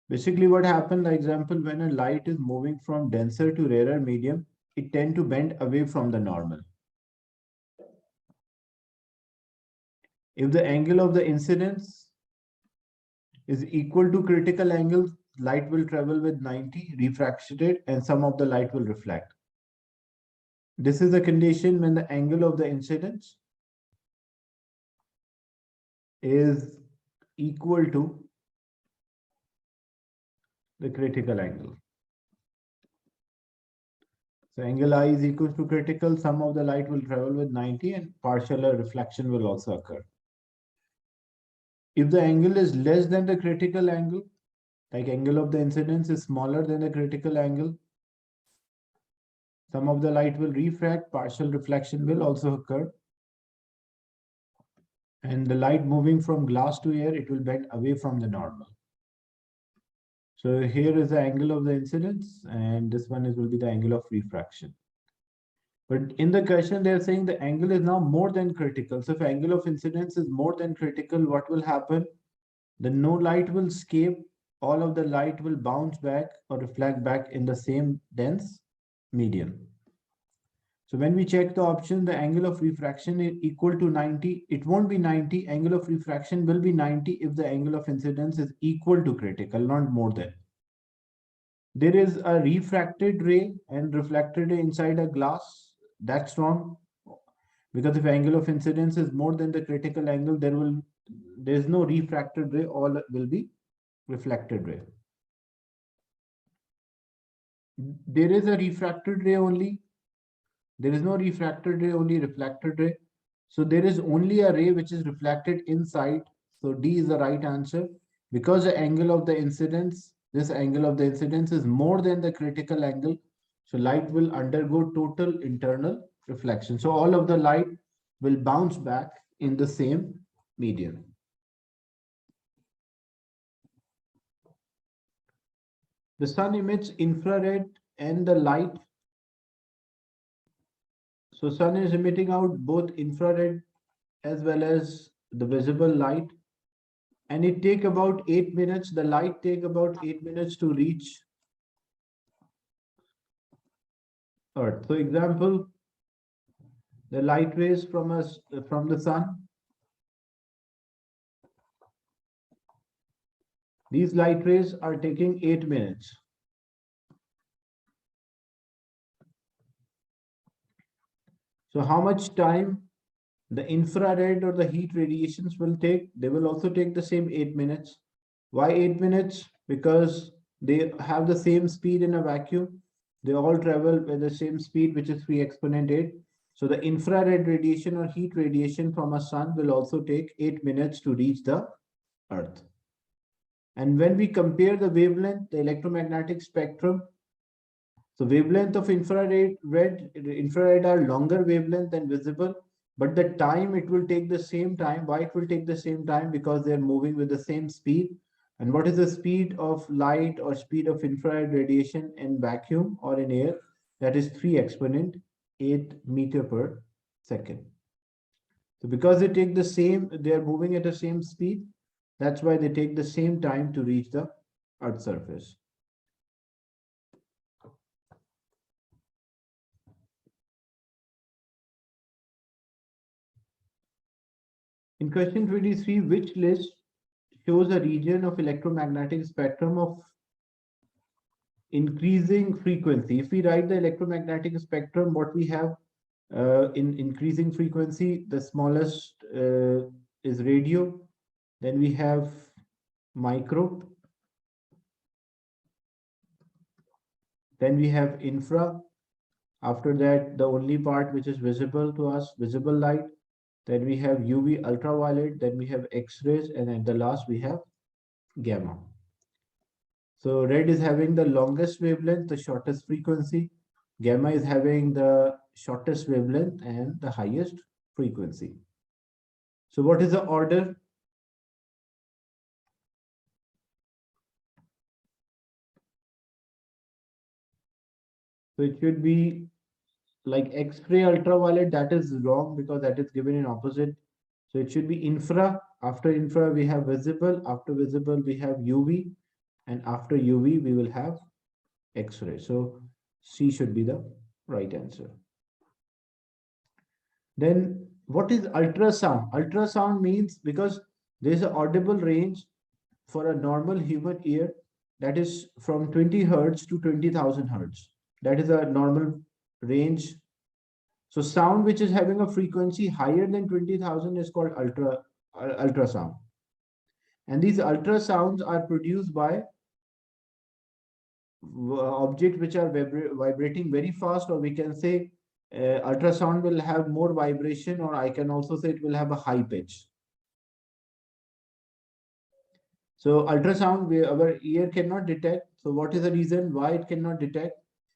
Basically, what happened, for example, when a light is moving from denser to rarer medium, it tend to bend away from the normal. If the angle of the incidence is equal to critical angle, light will travel with 90, refracted, and some of the light will reflect. This is the condition when the angle of the incidence is equal to the critical angle. So angle I is equal to critical, some of the light will travel with 90 and partial reflection will also occur. If the angle is less than the critical angle, like angle of the incidence is smaller than the critical angle, some of the light will refract, partial reflection will also occur. And the light moving from glass to air, it will bend away from the normal. So here is the angle of the incidence, and this one will be the angle of refraction. But in the question, they're saying the angle is now more than critical. So if angle of incidence is more than critical, what will happen? The no light will escape, all of the light will bounce back or reflect back in the same dense medium. So when we check the option, the angle of refraction is equal to 90. It won't be 90. Angle of refraction will be 90 if the angle of incidence is equal to critical, not more than. There is a refracted ray and reflected ray inside a glass. That's wrong. Because if angle of incidence is more than the critical angle, there's no refracted ray, all will be reflected ray. There is a refracted ray only. There is no refracted ray, only reflected ray. So there is only a ray which is reflected inside. So D is the right answer. Because the angle of the incidence, this angle of the incidence is more than the critical angle. So light will undergo total internal reflection. So all of the light will bounce back in the same medium. The sun emits infrared and the light. So sun is emitting out both infrared as well as the visible light. And it take about 8 minutes. The light take about 8 minutes to reach Earth. So example, the light rays from the sun. These light rays are taking 8 minutes. So how much time the infrared or the heat radiations will take? They will also take the same 8 minutes. Why 8 minutes? Because they have the same speed in a vacuum. They all travel with the same speed, which is 3 exponent 8. So the infrared radiation or heat radiation from a sun will also take 8 minutes to reach the Earth. And when we compare the wavelength, the electromagnetic spectrum, so wavelength of infrared are longer wavelength than visible, but the time it will take the same time. Why it will take the same time? Because they are moving with the same speed. And what is the speed of light or speed of infrared radiation in vacuum or in air? That is 3 exponent 8 meter per second. So because they take the same, they are moving at the same speed. That's why they take the same time to reach the Earth's surface. In question 23, which list shows a region of electromagnetic spectrum of increasing frequency? If we write the electromagnetic spectrum, what we have in increasing frequency, the smallest is radio. Then we have micro. Then we have infra. After that, the only part which is visible to us, visible light. Then we have UV, ultraviolet. Then we have X-rays. And at the last, we have gamma. So red is having the longest wavelength, the shortest frequency. Gamma is having the shortest wavelength and the highest frequency. So what is the order? So it should be like X-ray, ultraviolet. That is wrong because that is given in opposite. So it should be infra. After infra, we have visible. After visible, we have UV. and after UV we will have X-ray. So C should be the right answer. Then what is ultrasound? Ultrasound means, because there is an audible range for a normal human ear, that is from 20 hertz to 20,000 hertz. That is a normal range. So sound which is having a frequency higher than 20,000 is called ultrasound. And these ultrasounds are produced by objects which are vibrating very fast, or we can say ultrasound will have more vibration, or I can also say it will have a high pitch. So ultrasound, our ear cannot detect. So what is the reason why it cannot detect?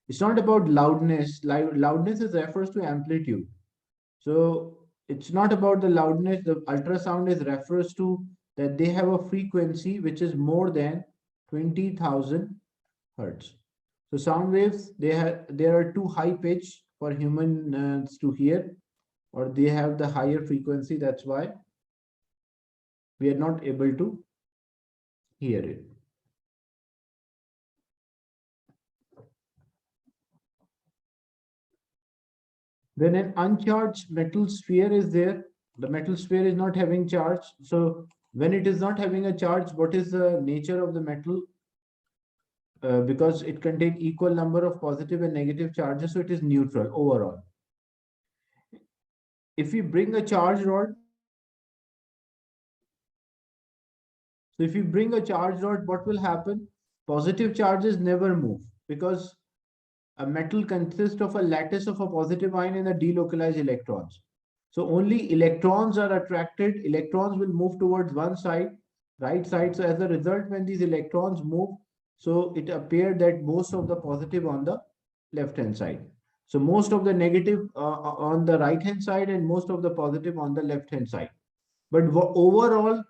It's not about loudness. Loudness is refers to amplitude. So it's not about the loudness. The ultrasound is refers to that they have a frequency which is more than 20,000 hertz. So sound waves, there are too high pitch for humans to hear, or they have the higher frequency. That's why we are not able to hear it. When an uncharged metal sphere is there, the metal sphere is not having charge. So when it is not having a charge, what is the nature of the metal? Because it contains equal number of positive and negative charges, so it is neutral overall. If we bring a charge rod, so if you bring a charge rod, what will happen? Positive charges never move, because a metal consists of a lattice of a positive ion and a delocalized electrons. So only electrons are attracted. Electrons will move towards one side, right side. So as a result, when these electrons move, so it appeared that most of the positive on the left hand side. So most of the negative on the right hand side, and most of the positive on the left hand side. But overall,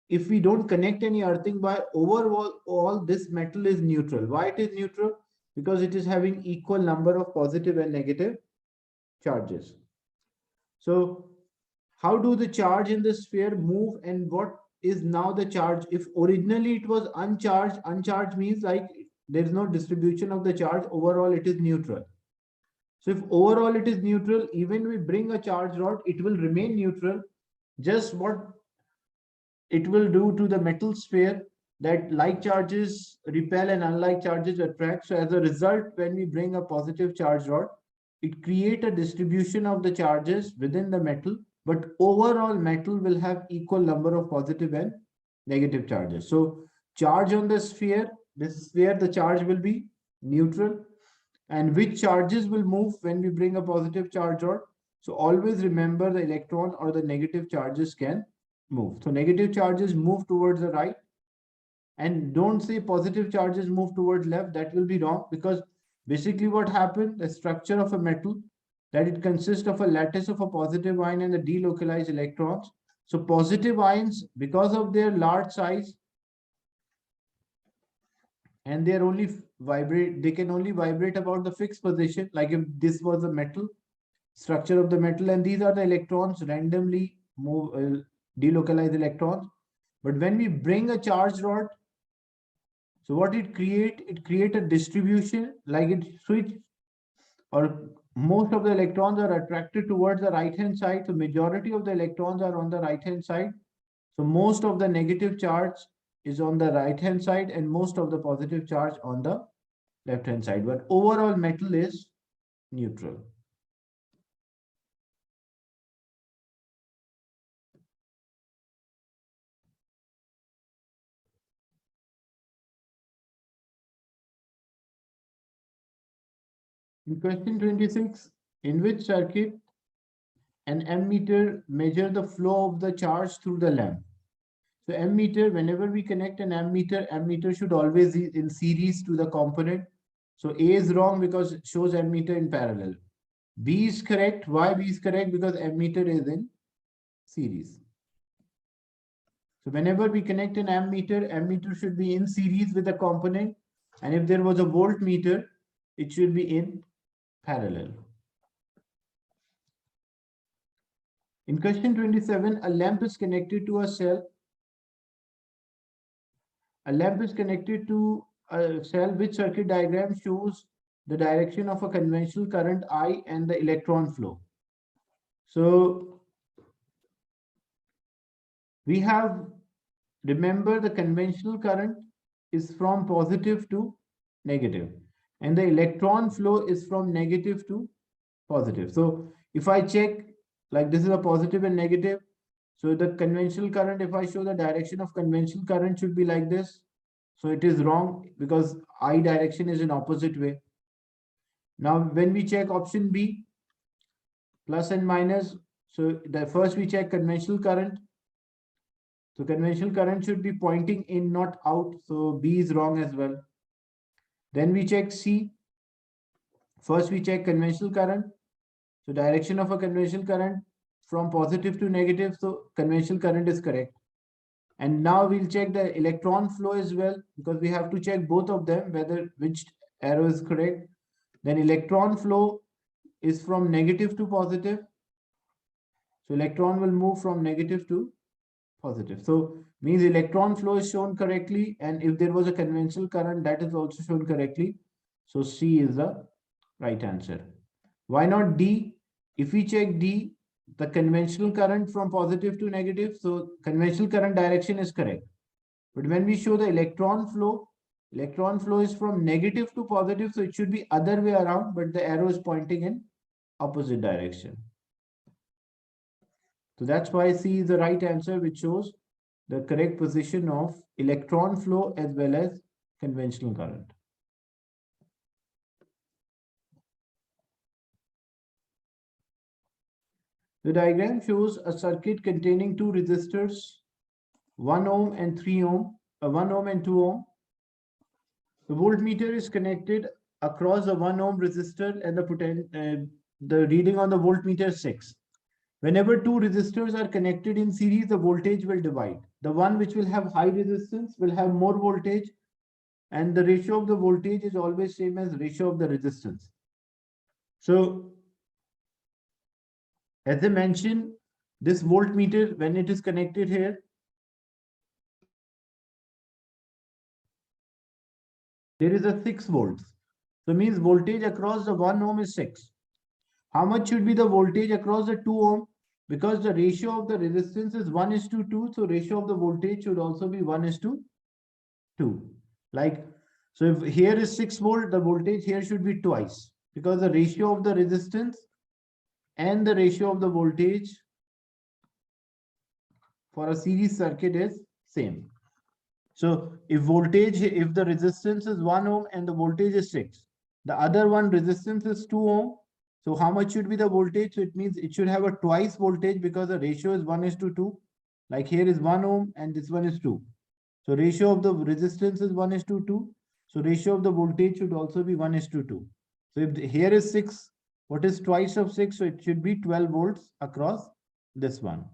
if we don't connect any earthing wire, overall all this metal is neutral. Why it is neutral? Because it is having equal number of positive and negative charges. So how do the charge in the sphere move, and what is now the charge? If originally it was uncharged, uncharged means like there is no distribution of the charge, overall it is neutral. So if overall it is neutral, even we bring a charge rod, it will remain neutral. Just what it will do to the metal sphere, that like charges repel and unlike charges attract. So as a result, when we bring a positive charge rod, it creates a distribution of the charges within the metal, but overall metal will have equal number of positive and negative charges. So charge on the sphere, this sphere, the charge will be neutral. And which charges will move when we bring a positive charge rod? So always remember the electron or the negative charges can move. So negative charges move towards the right, and don't say positive charges move towards left. That will be wrong, because basically what happened, the structure of a metal, that it consists of a lattice of a positive ion and the delocalized electrons. So positive ions, because of their large size, and they are only vibrate, they can only vibrate about the fixed position. Like if this was a metal, structure of the metal, and these are the electrons randomly move, delocalized electrons. But when we bring a charge rod, so what it create a distribution, like it switch, or most of the electrons are attracted towards the right hand side. So majority of the electrons are on the right hand side. So most of the negative charge is on the right hand side, and most of the positive charge on the left hand side. But overall metal is neutral. In question 26, in which circuit an ammeter measure the flow of the charge through the lamp? So ammeter, whenever we connect an ammeter, ammeter should always be in series to the component. So A is wrong because it shows ammeter in parallel. B is correct. Why B is correct? Because ammeter is in series. So whenever we connect an ammeter, ammeter should be in series with the component. And if there was a voltmeter, it should be in parallel. In question 27, a lamp is connected to a cell. A lamp is connected to a cell. Which circuit diagram shows the direction of a conventional current I and the electron flow? So we have, remember, the conventional current is from positive to negative, and the electron flow is from negative to positive. So if I check, like this is a positive and negative, so the conventional current, if I show the direction of conventional current should be like this. So it is wrong because I direction is in opposite way. Now when we check option B, plus and minus, so the first we check conventional current. So conventional current should be pointing in, not out. So B is wrong as well. Then we check C. First we check conventional current. So direction of a conventional current from positive to negative. So conventional current is correct. And now we'll check the electron flow as well, because we have to check both of them, whether which arrow is correct. Then electron flow is from negative to positive. So electron will move from negative to positive. So means electron flow is shown correctly. And if there was a conventional current, that is also shown correctly. So C is the right answer. Why not D? If we check D, the conventional current from positive to negative, so conventional current direction is correct. But when we show the electron flow is from negative to positive, so it should be other way around, but the arrow is pointing in opposite direction. So that's why C is the right answer, which shows the correct position of electron flow as well as conventional current. The diagram shows a circuit containing two resistors, 1 ohm and 3 ohm, 1 ohm and 2 ohm. The voltmeter is connected across the 1 ohm resistor, and the reading on the voltmeter is 6. Whenever two resistors are connected in series, the voltage will divide. The one which will have high resistance will have more voltage, and the ratio of the voltage is always same as ratio of the resistance. So as I mentioned, this voltmeter, when it is connected here, there is a 6 volts. So means voltage across the 1 ohm is 6. How much should be the voltage across the 2 ohm? Because the ratio of the resistance is 1:2, so ratio of the voltage should also be 1:2. Like, so if here is 6 volt, the voltage here should be twice, because the ratio of the resistance and the ratio of the voltage for a series circuit is same. So if the resistance is 1 ohm and the voltage is 6, the other one resistance is 2 ohm. So how much should be the voltage? So it means it should have a twice voltage, because the ratio is 1:2. Like here is 1 ohm and this one is 2. So ratio of the resistance is 1:2. So ratio of the voltage should also be 1:2. So if here is 6, what is twice of 6? So it should be 12 volts across this one.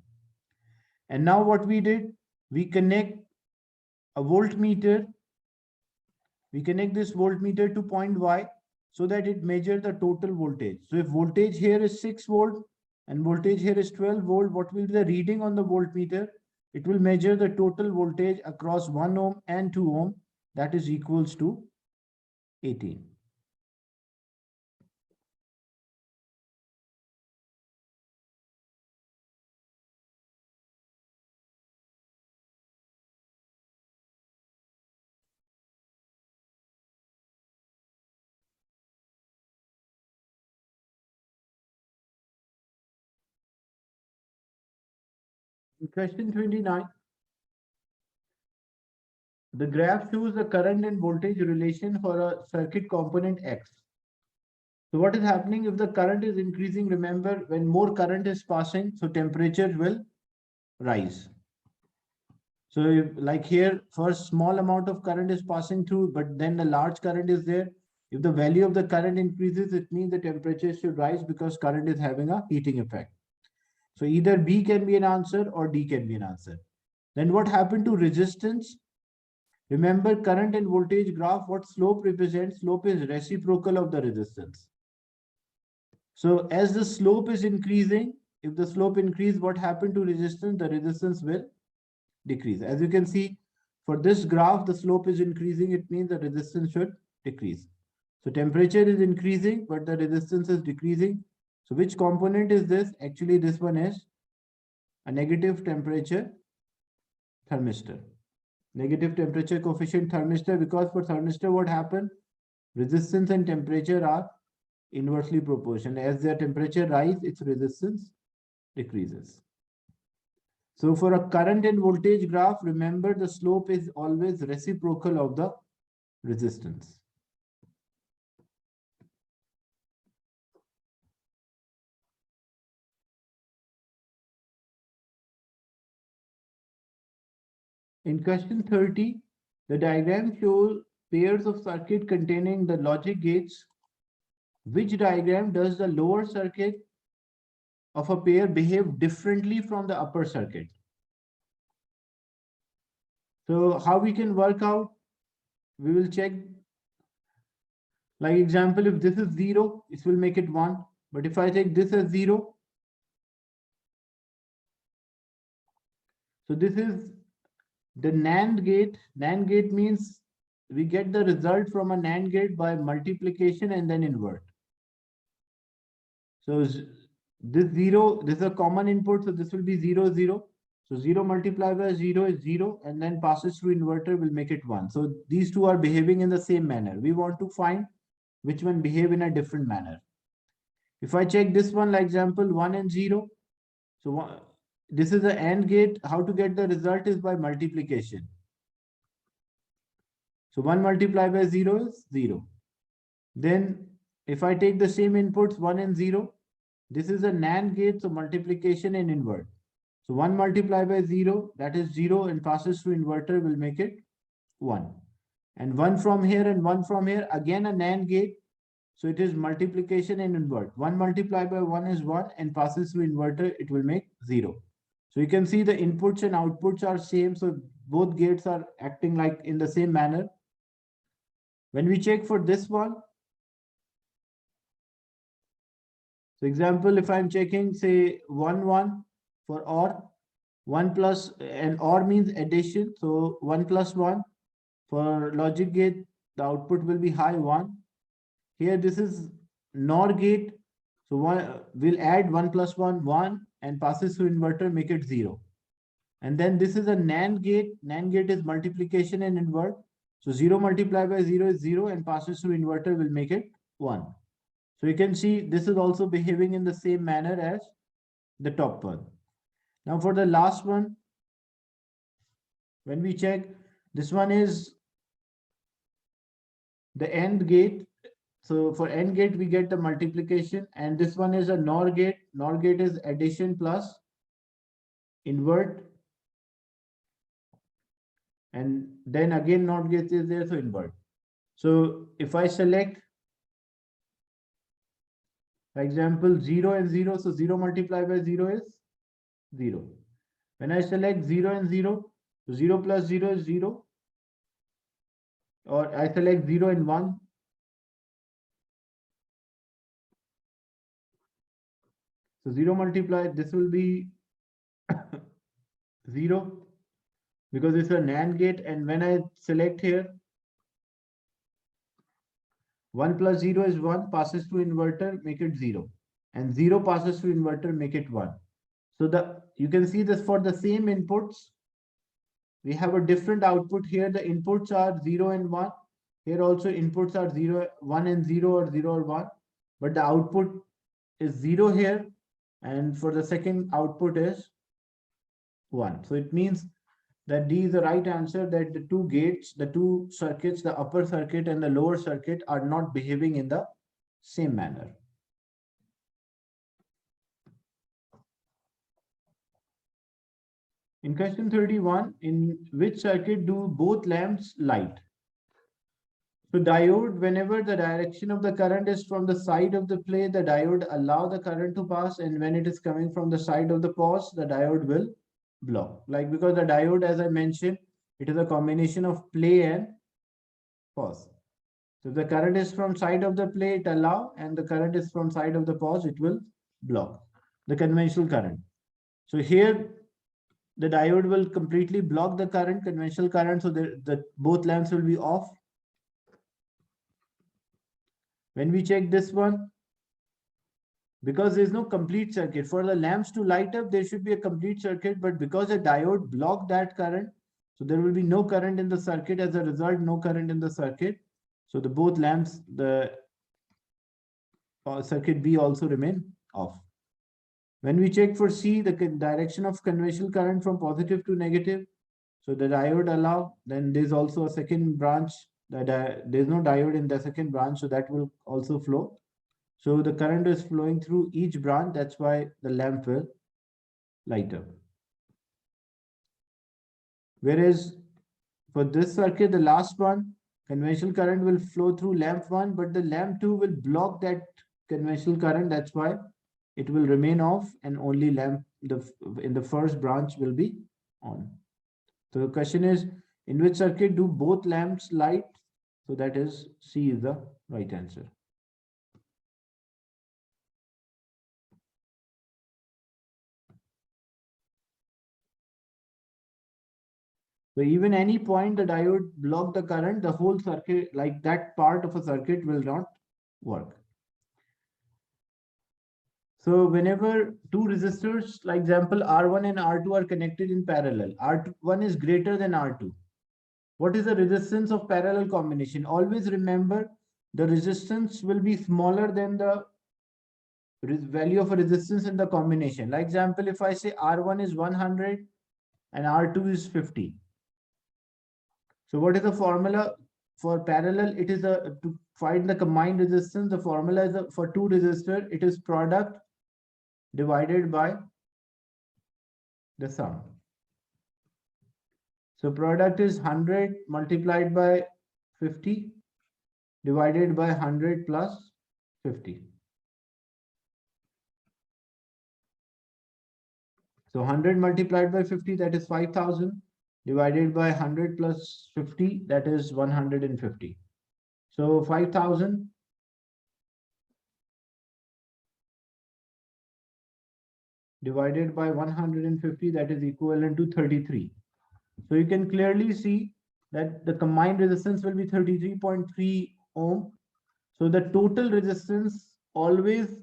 And now what we did, we connect a voltmeter. We connect this voltmeter to point Y so that it measures the total voltage. So if voltage here is 6 volt and voltage here is 12 volt, what will be the reading on the voltmeter? It will measure the total voltage across 1 ohm and 2 ohm, that is equals to 18. Question 29. The graph shows the current and voltage relation for a circuit component X. So what is happening if the current is increasing? Remember, when more current is passing, so temperature will rise. So if, like here, first small amount of current is passing through, but then the large current is there. If the value of the current increases, it means the temperature should rise, because current is having a heating effect. So either B can be an answer or D can be an answer. Then what happened to resistance? Remember, current and voltage graph, what slope represents? Slope is reciprocal of the resistance. So as the slope is increasing, if the slope increase, what happened to resistance? The resistance will decrease. As you can see, for this graph, the slope is increasing. It means the resistance should decrease. So temperature is increasing, but the resistance is decreasing. So which component is this? Actually, this one is a negative temperature thermistor. Negative temperature coefficient thermistor, because for thermistor what happened? Resistance and temperature are inversely proportional. As their temperature rise, its resistance decreases. So for a current and voltage graph, remember the slope is always reciprocal of the resistance. In question 30, the diagram shows pairs of circuit containing the logic gates. Which diagram does the lower circuit of a pair behave differently from the upper circuit? So how we can work out? We will check. Like example, if this is 0, it will make it 1. But if I take this as 0, so this is the NAND gate. NAND gate means we get the result from a NAND gate by multiplication and then invert. So this 0, this is a common input, so this will be 0, 0. So 0 multiplied by 0 is 0, and then passes through inverter will make it 1. So these two are behaving in the same manner. We want to find which one behave in a different manner. If I check this one, like example 1 and 0, so this is the AND gate. How to get the result is by multiplication. So 1 multiplied by 0 is 0. Then if I take the same inputs 1 and 0, this is a NAND gate, so multiplication and invert. So 1 multiplied by 0, that is 0, and passes through inverter will make it 1. And 1 from here and 1 from here, again a NAND gate. So it is multiplication and invert. 1 multiplied by 1 is 1, and passes through inverter, it will make 0. So you can see the inputs and outputs are same. So both gates are acting like in the same manner. When we check for this one, so example, if I'm checking say 1, 1 for OR, 1 plus, and OR means addition. So 1 plus 1 for logic gate, the output will be high 1. Here this is NOR gate. So we'll add 1 plus 1, 1, and passes through inverter, make it 0. And then this is a NAND gate. NAND gate is multiplication and invert. So 0 multiplied by 0 is 0, and passes through inverter will make it 1. So you can see this is also behaving in the same manner as the top one. Now for the last one, when we check, this one is the AND gate. So for AND gate, we get the multiplication, and this one is a NOR gate. NOR gate is addition plus invert. And then again, NOR gate is there, so invert. So if I select, for example, 0 and 0, so 0 multiplied by 0 is 0. When I select 0 and 0, so 0 plus 0 is 0. Or I select 0 and 1. So 0 multiplied, this will be 0, because it's a NAND gate. And when I select here, 1 plus 0 is 1, passes through inverter, make it 0. And 0 passes through inverter, make it 1. So you can see this for the same inputs. We have a different output here. The inputs are 0 and 1. Here also inputs are 0, 1 and 0, or 0 or 1. But the output is 0 here. And for the second output is 1. So it means that D is the right answer, that the two gates, the two circuits, the upper circuit and the lower circuit, are not behaving in the same manner. In question 31, in which circuit do both lamps light? So diode, whenever the direction of the current is from the side of the play, the diode allow the current to pass, and when it is coming from the side of the pause, the diode will block. Like, because the diode, as I mentioned, it is a combination of play and pause. So if the current is from side of the play, it allow, and the current is from side of the pause, it will block the conventional current. So here the diode will completely block the current, conventional current, so the both lamps will be off. When we check this one, because there's no complete circuit, for the lamps to light up, there should be a complete circuit, but because the diode blocked that current, so there will be no current in the circuit. As a result, no current in the circuit. So the both lamps, the circuit B also remain off. When we check for C, the direction of conventional current from positive to negative, so the diode allow, then there's also a second branch, there's no diode in the second branch, so that will also flow. So the current is flowing through each branch, that's why the lamp will light up. Whereas for this circuit, the last one, conventional current will flow through lamp 1, but the lamp 2 will block that conventional current, that's why it will remain off and only lamp in the first branch will be on. So the question is, in which circuit do both lamps light? So that is C is the right answer. So even any point the diode block the current, the whole circuit, like that part of a circuit will not work. So whenever two resistors, like example R1 and R2 are connected in parallel, R1 is greater than R2. What is the resistance of parallel combination? Always remember the resistance will be smaller than the value of a resistance in the combination. Like example, if I say R1 is 100 and R2 is 50. So what is the formula for parallel? It is to find the combined resistance. The formula is for two resistors, it is product divided by the sum. So product is 100 multiplied by 50 divided by 100 plus 50. So 100 multiplied by 50, that is 5,000, divided by 100 plus 50, that is 150. So 5,000 divided by 150, that is equivalent to 33. So you can clearly see that the combined resistance will be 33.3 ohm. So the total resistance always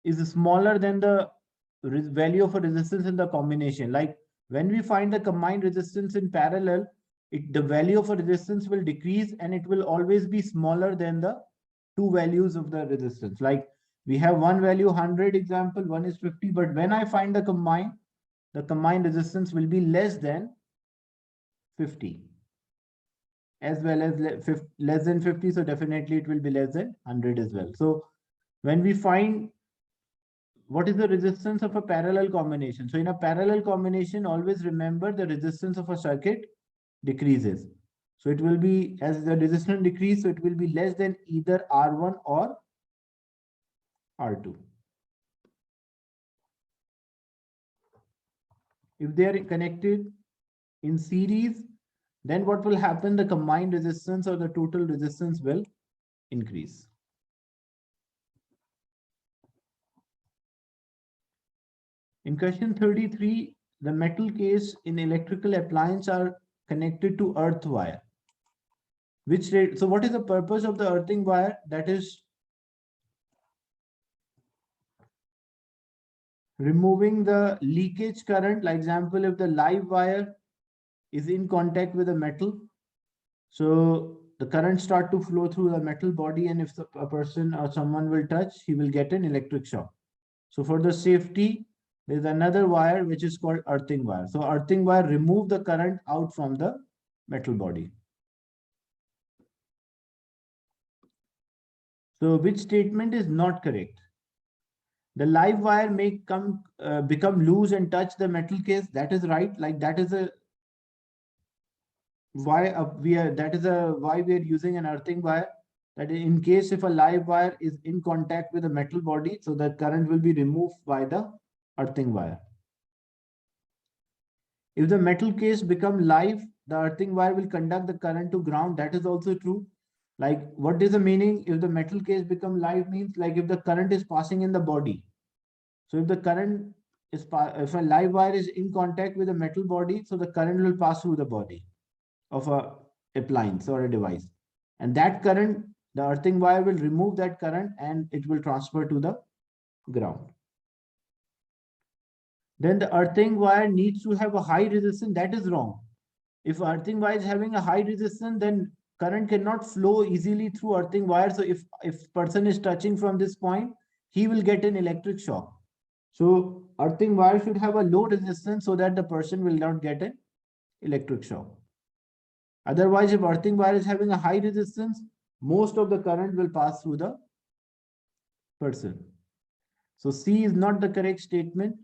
is smaller than the value of a resistance in the combination. Like when we find the combined resistance in parallel, the value of a resistance will decrease and it will always be smaller than the two values of the resistance. Like we have one value 100 example, one is 50, but when I find the combined resistance will be less than 50 as well as less than 50. So definitely it will be less than 100 as well. So when we find what is the resistance of a parallel combination? So in a parallel combination, always remember the resistance of a circuit decreases. So it will be, as the resistance decreases, so it will be less than either R1 or R2. If they are connected in series, then what will happen? The combined resistance or the total resistance will increase. In question 33, the metal case in electrical appliance are connected to earth wire. So what is the purpose of the earthing wire? That is removing the leakage current. Like example, if the live wire is in contact with the metal, so the current start to flow through the metal body, and if a person or someone will touch, he will get an electric shock. So for the safety, there's another wire which is called earthing wire. So earthing wire remove the current out from the metal body. So which statement is not correct? The live wire may become loose and touch the metal case. That is right. Like that is a why we are using an earthing wire. That in case if a live wire is in contact with a metal body, so the current will be removed by the earthing wire. If the metal case become live, the earthing wire will conduct the current to ground. That is also true. Like what is the meaning? If the metal case become live means like if the current is passing in the body. So if the current if a live wire is in contact with a metal body, so the current will pass through the body of a appliance or a device. And that current, the earthing wire will remove that current and it will transfer to the ground. Then the earthing wire needs to have a high resistance. That is wrong. If earthing wire is having a high resistance, then current cannot flow easily through earthing wire. So if person is touching from this point, he will get an electric shock. So earthing wire should have a low resistance so that the person will not get an electric shock. Otherwise, if earthing wire is having a high resistance, most of the current will pass through the person. So C is not the correct statement.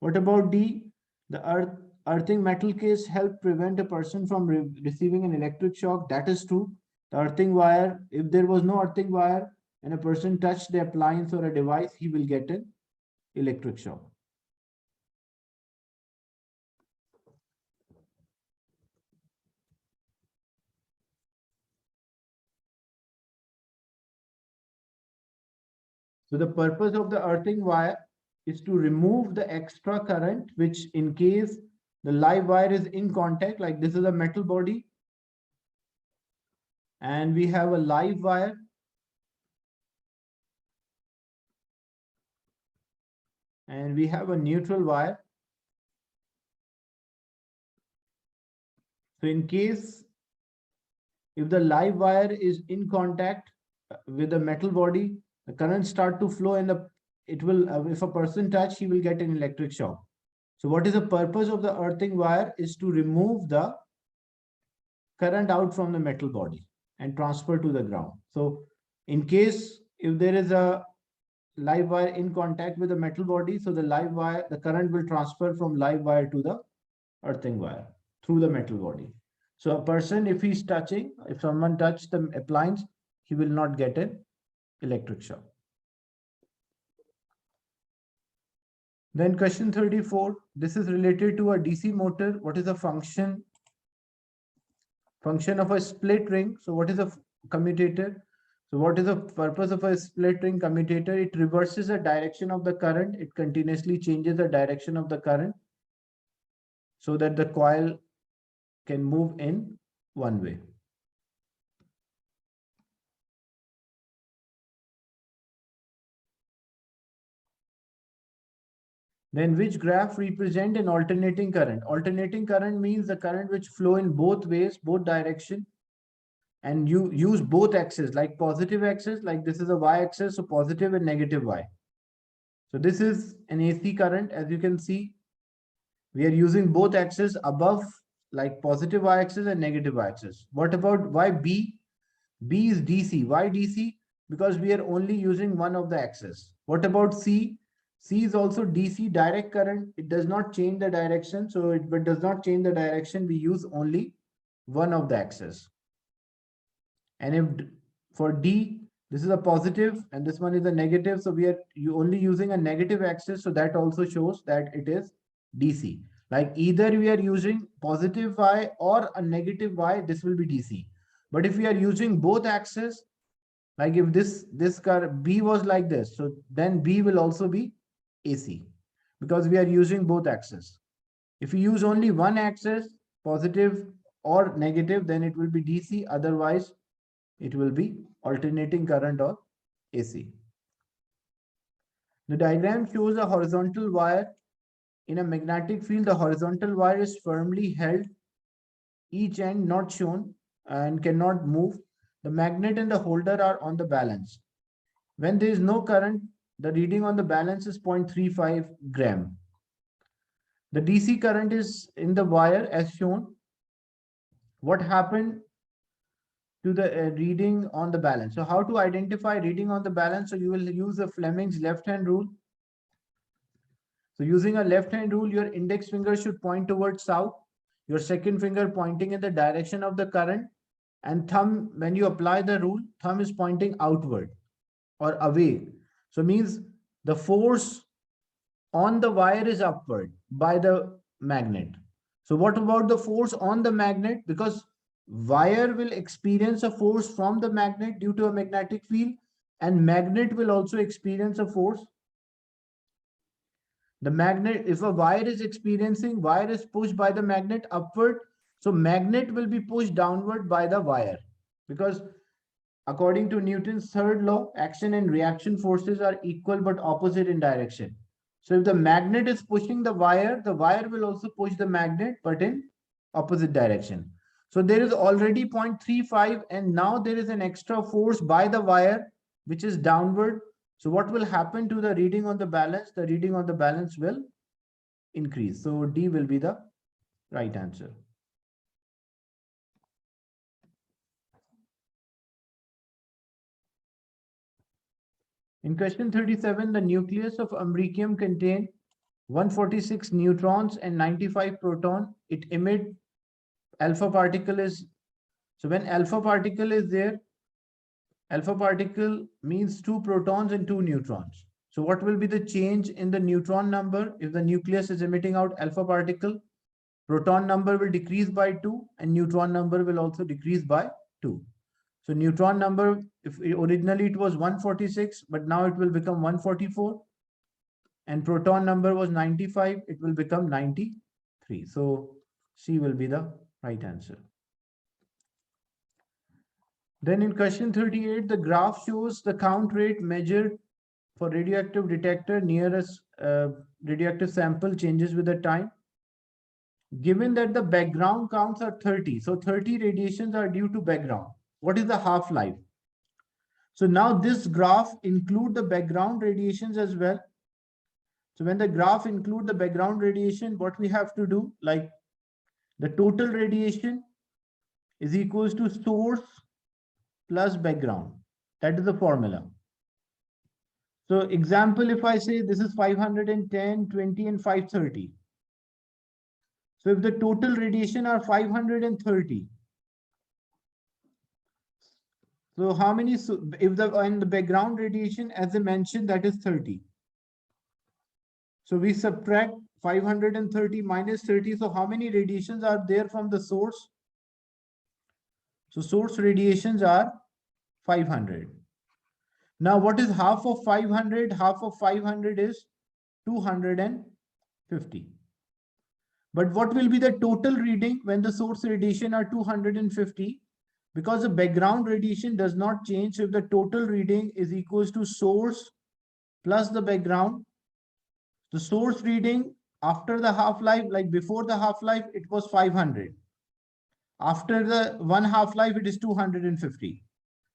What about D? The earthing metal case help prevent a person from receiving an electric shock. That is true. The earthing wire, if there was no earthing wire and a person touched the appliance or a device, he will get an electric shock. So the purpose of the earthing wire is to remove the extra current, which in case the live wire is in contact, like this is a metal body, and we have a live wire. And we have a neutral wire. So in case if the live wire is in contact with the metal body, the current start to flow and it will, if a person touch, he will get an electric shock. So what is the purpose of the earthing wire is to remove the current out from the metal body and transfer to the ground. So in case if there is a live wire in contact with the metal body, so the live wire, the current will transfer from live wire to the earthing wire through the metal body. So a person, if he's touching, if someone touched the appliance, he will not get an electric shock. Then question 34, this is related to a DC motor. What is the function of a split ring? So what is a commutator? So what is the purpose of a split ring commutator? It reverses the direction of the current. It continuously changes the direction of the current so that the coil can move in one way. Then which graph represent an alternating current? Alternating current means the current which flow in both ways, both direction, and you use both axes, like positive axis, like this is a y-axis, so positive and negative y. So this is an AC current. As you can see, we are using both axes above, like positive y-axis and negative y-axis. What about why B? B is DC. Why DC? Because we are only using one of the axes. What about C? C is also DC, direct current. It does not change the direction. So it does not change the direction. We use only one of the axes. And if for D, this is a positive and this one is a negative. So we are only using a negative axis. So that also shows that it is DC. Like either we are using positive Y or a negative Y, this will be DC. But if we are using both axes, like if this car B was like this, so then B will also be AC because we are using both axes. If we use only one axis, positive or negative, then it will be DC. Otherwise, it will be alternating current or AC. The diagram shows a horizontal wire. In a magnetic field, the horizontal wire is firmly held, each end not shown and cannot move. The magnet and the holder are on the balance. When there is no current, the reading on the balance is 0.35 gram. The DC current is in the wire as shown. What happened to the reading on the balance? So how to identify reading on the balance? So you will use the Fleming's left-hand rule. So using a left-hand rule, your index finger should point towards south, your second finger pointing in the direction of the current, and thumb, when you apply the rule, thumb is pointing outward or away. So means the force on the wire is upward by the magnet. So what about the force on the magnet? Because wire will experience a force from the magnet due to a magnetic field, and magnet will also experience a force The magnet, if a wire is experiencing, wire is pushed by the magnet upward, so magnet will be pushed downward by the wire, because according to Newton's third law, action and reaction forces are equal but opposite in direction. So if the magnet is pushing the wire will also push the magnet but in opposite direction. So there is already 0.35 and now there is an extra force by the wire which is downward. So what will happen to the reading on the balance? The reading on the balance will increase. So D will be the right answer. In question 37, the nucleus of americium contains 146 neutrons and 95 proton. It emits alpha particle is, so when alpha particle is there, alpha particle means 2 protons and 2 neutrons. So what will be the change in the neutron number if the nucleus is emitting out alpha particle? Proton number will decrease by 2 and neutron number will also decrease by 2. So neutron number, if originally it was 146, but now it will become 144. And proton number was 95, it will become 93. So C will be the right answer. Then in question 38, the graph shows the count rate measured for radioactive detector near a radioactive sample changes with the time. Given that the background counts are 30, so 30 radiations are due to background. What is the half-life? So now this graph include the background radiations as well. So when the graph include the background radiation, what we have to do, like the total radiation is equals to source plus background. That is the formula. So example, if I say this is 510, 20 and 530. So if the total radiation are 530, so how many, if the background radiation, as I mentioned, that is 30. So we subtract 530 minus 30. So how many radiations are there from the source? So source radiations are 500. Now what is half of 500? Half of 500 is 250. But what will be the total reading when the source radiation are 250? Because the background radiation does not change. So if the total reading is equals to source plus the background, the source reading after the half-life, like before the half-life, it was 500. After the one half-life, it is 250.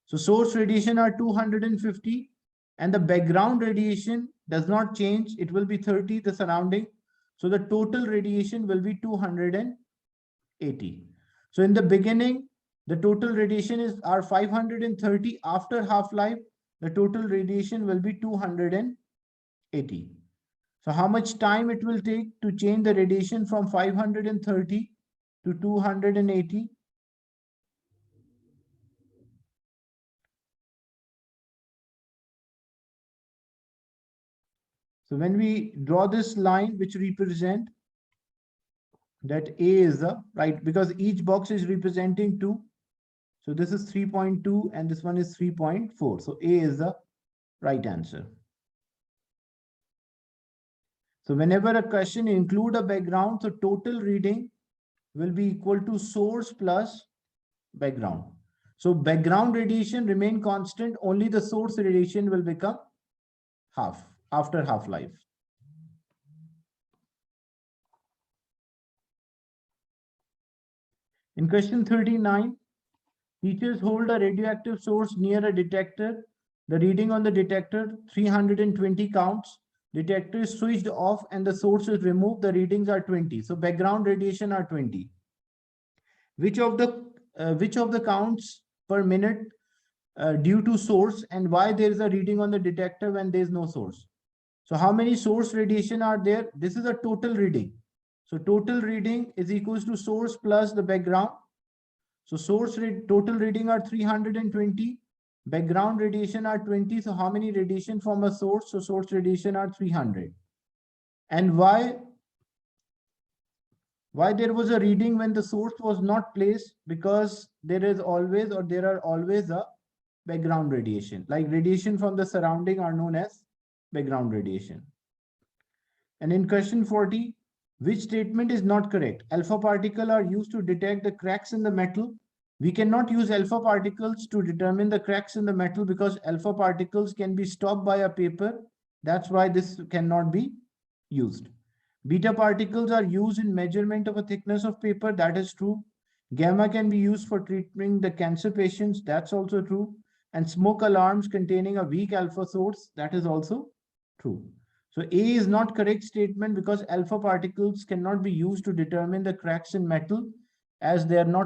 So source radiation are 250 and the background radiation does not change. It will be 30, the surrounding. So the total radiation will be 280. So in the beginning, the total radiation is 530. After half-life, the total radiation will be 280. So how much time it will take to change the radiation from 530 to 280? So when we draw this line which represent that A is the right, because each box is representing 2. So this is 3.2 and this one is 3.4. So A is the right answer. So whenever a question include a background, so total reading will be equal to source plus background. So background radiation remain constant, only the source radiation will become half after half-life. In question 39, teachers hold a radioactive source near a detector. The reading on the detector 320 counts. Detector is switched off and the source is removed. The readings are 20. So background radiation are 20. Which of the counts per minute due to source, and why there is a reading on the detector when there is no source? So how many source radiation are there? This is a total reading. So total reading is equals to source plus the background. So total reading are 320. Background radiation are 20. So how many radiation from a source? So source radiation are 300. And why there was a reading when the source was not placed? Because there are always a background radiation. Like radiation from the surrounding are known as background radiation. And in question 40, which statement is not correct? Alpha particles are used to detect the cracks in the metal. We cannot use alpha particles to determine the cracks in the metal because alpha particles can be stopped by a paper. That's why this cannot be used. Beta particles are used in measurement of a thickness of paper. That is true. Gamma can be used for treating the cancer patients. That's also true. And smoke alarms containing a weak alpha source. That is also true. So A is not correct statement because alpha particles cannot be used to determine the cracks in metal as they are not